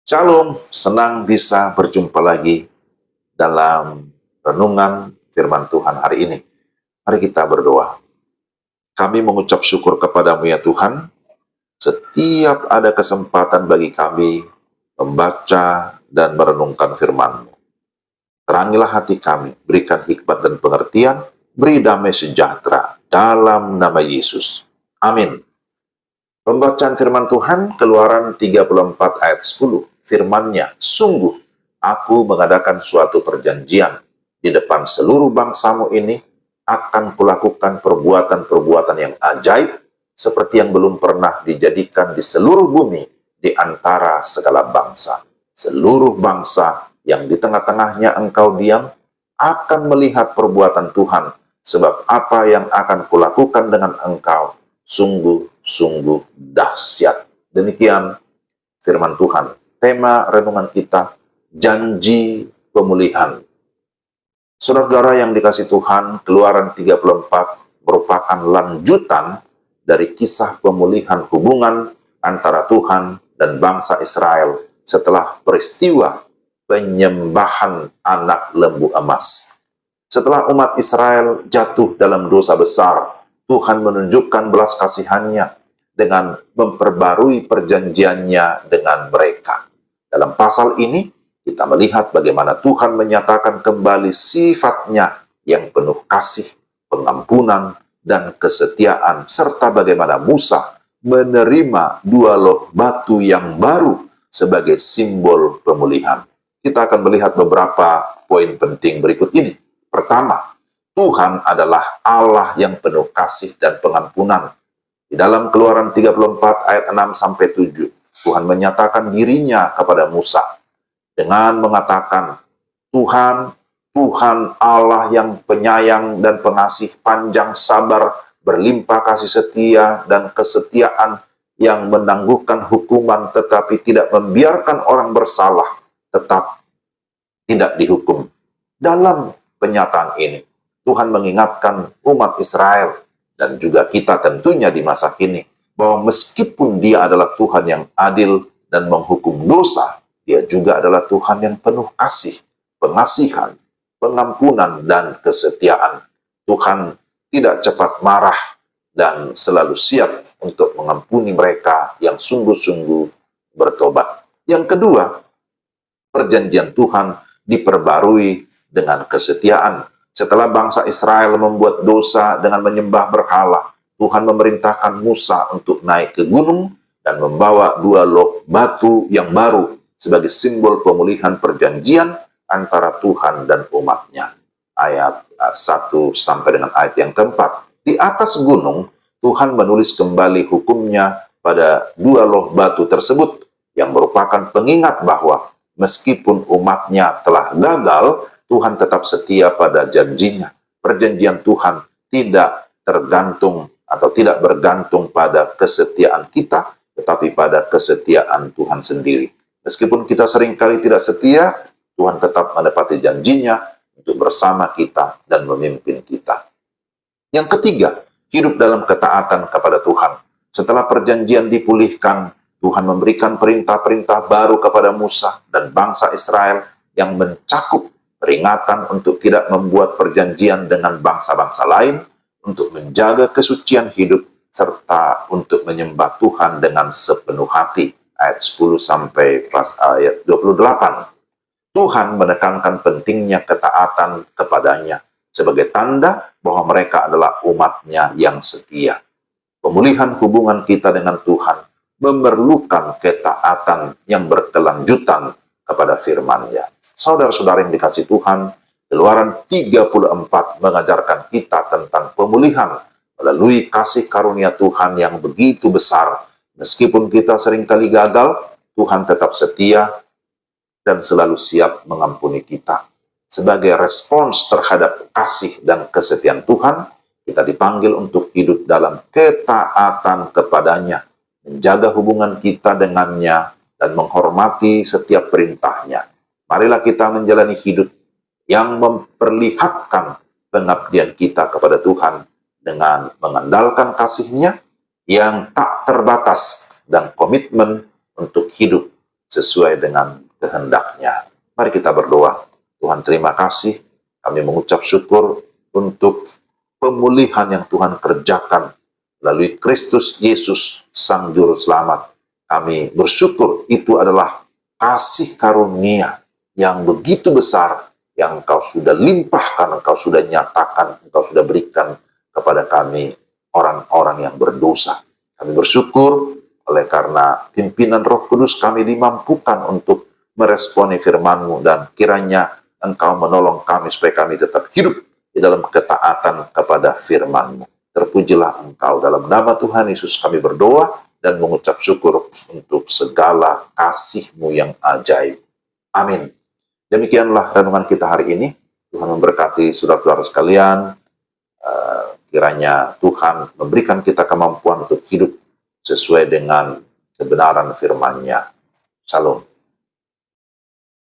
Shalom, senang bisa berjumpa lagi dalam renungan firman Tuhan hari ini. Mari kita berdoa. Kami mengucap syukur kepadamu ya Tuhan, setiap ada kesempatan bagi kami membaca dan merenungkan firman-Mu. Terangilah hati kami, berikan hikmat dan pengertian, beri damai sejahtera dalam nama Yesus. Amin. Pembacaan firman Tuhan, Keluaran 34 ayat 10. Firman-Nya, sungguh aku mengadakan suatu perjanjian di depan seluruh bangsamu ini, akan kulakukan perbuatan-perbuatan yang ajaib, seperti yang belum pernah dijadikan di seluruh bumi di antara segala bangsa. Seluruh bangsa yang di tengah-tengahnya engkau diam, akan melihat perbuatan Tuhan, sebab apa yang akan kulakukan dengan engkau, sungguh-sungguh dahsyat. Demikian firman Tuhan. Tema renungan kita, janji pemulihan. Saudara-saudara yang dikasih Tuhan, Keluaran 34 merupakan lanjutan dari kisah pemulihan hubungan antara Tuhan dan bangsa Israel setelah peristiwa penyembahan anak lembu emas. Setelah umat Israel jatuh dalam dosa besar, Tuhan menunjukkan belas kasihan-Nya dengan memperbarui perjanjiannya dengan mereka. Dalam pasal ini, kita melihat bagaimana Tuhan menyatakan kembali sifat-Nya yang penuh kasih, pengampunan, dan kesetiaan, serta bagaimana Musa menerima 2 loh batu yang baru sebagai simbol pemulihan. Kita akan melihat beberapa poin penting berikut ini. Pertama, Tuhan adalah Allah yang penuh kasih dan pengampunan. Di dalam Keluaran 34 ayat 6-7, Tuhan menyatakan dirinya kepada Musa dengan mengatakan, Tuhan Allah yang penyayang dan pengasih, panjang sabar, berlimpah kasih setia dan kesetiaan, yang menangguhkan hukuman tetapi tidak membiarkan orang bersalah tetap tidak dihukum. Dalam penyataan ini, Tuhan mengingatkan umat Israel dan juga kita tentunya di masa kini, bahwa meskipun Dia adalah Tuhan yang adil dan menghukum dosa, Dia juga adalah Tuhan yang penuh kasih, pengasihan, pengampunan, dan kesetiaan. Tuhan tidak cepat marah dan selalu siap untuk mengampuni mereka yang sungguh-sungguh bertobat. Yang kedua, perjanjian Tuhan diperbarui dengan kesetiaan. Setelah bangsa Israel membuat dosa dengan menyembah berhala, Tuhan memerintahkan Musa untuk naik ke gunung dan membawa 2 loh batu yang baru sebagai simbol pemulihan perjanjian antara Tuhan dan umat-Nya. Ayat 1 sampai dengan ayat yang keempat. Di atas gunung, Tuhan menulis kembali hukum-Nya pada 2 loh batu tersebut, yang merupakan pengingat bahwa meskipun umat-Nya telah gagal, Tuhan tetap setia pada janjinya. Perjanjian Tuhan tidak tergantung atau tidak bergantung pada kesetiaan kita, tetapi pada kesetiaan Tuhan sendiri. Meskipun kita seringkali tidak setia, Tuhan tetap menepati janjinya untuk bersama kita dan memimpin kita. Yang ketiga, hidup dalam ketaatan kepada Tuhan. Setelah perjanjian dipulihkan, Tuhan memberikan perintah-perintah baru kepada Musa dan bangsa Israel yang mencakup peringatan untuk tidak membuat perjanjian dengan bangsa-bangsa lain, untuk menjaga kesucian hidup, serta untuk menyembah Tuhan dengan sepenuh hati. Ayat 10 sampai ayat 28. Tuhan menekankan pentingnya ketaatan kepadanya sebagai tanda bahwa mereka adalah umat-Nya yang setia. Pemulihan hubungan kita dengan Tuhan memerlukan ketaatan yang berkelanjutan kepada firman-Nya. Saudara-saudara yang dikasih Tuhan, Keluaran 34 mengajarkan kita tentang pemulihan melalui kasih karunia Tuhan yang begitu besar. Meskipun kita seringkali gagal, Tuhan tetap setia dan selalu siap mengampuni kita. Sebagai respons terhadap kasih dan kesetiaan Tuhan, kita dipanggil untuk hidup dalam ketaatan kepadanya, menjaga hubungan kita dengannya, dan menghormati setiap perintah-Nya. Marilah kita menjalani hidup yang memperlihatkan pengabdian kita kepada Tuhan dengan mengandalkan kasih-Nya yang tak terbatas dan komitmen untuk hidup sesuai dengan kehendak-Nya. Mari kita berdoa. Tuhan, terima kasih. Kami mengucap syukur untuk pemulihan yang Tuhan kerjakan melalui Kristus Yesus, Sang Juru Selamat. Kami bersyukur itu adalah kasih karunia yang begitu besar yang Engkau sudah limpahkan, Engkau sudah nyatakan, Engkau sudah berikan kepada kami, orang-orang yang berdosa. Kami bersyukur oleh karena pimpinan Roh Kudus kami dimampukan untuk meresponi firman-Mu, dan kiranya Engkau menolong kami supaya kami tetap hidup di dalam ketaatan kepada firman-Mu. Terpujilah Engkau. Dalam nama Tuhan Yesus kami berdoa dan mengucap syukur untuk segala kasih-Mu yang ajaib. Amin. Demikianlah renungan kita hari ini. Tuhan memberkati saudara-saudara sekalian. Kiranya Tuhan memberikan kita kemampuan untuk hidup sesuai dengan kebenaran firman-Nya. Shalom.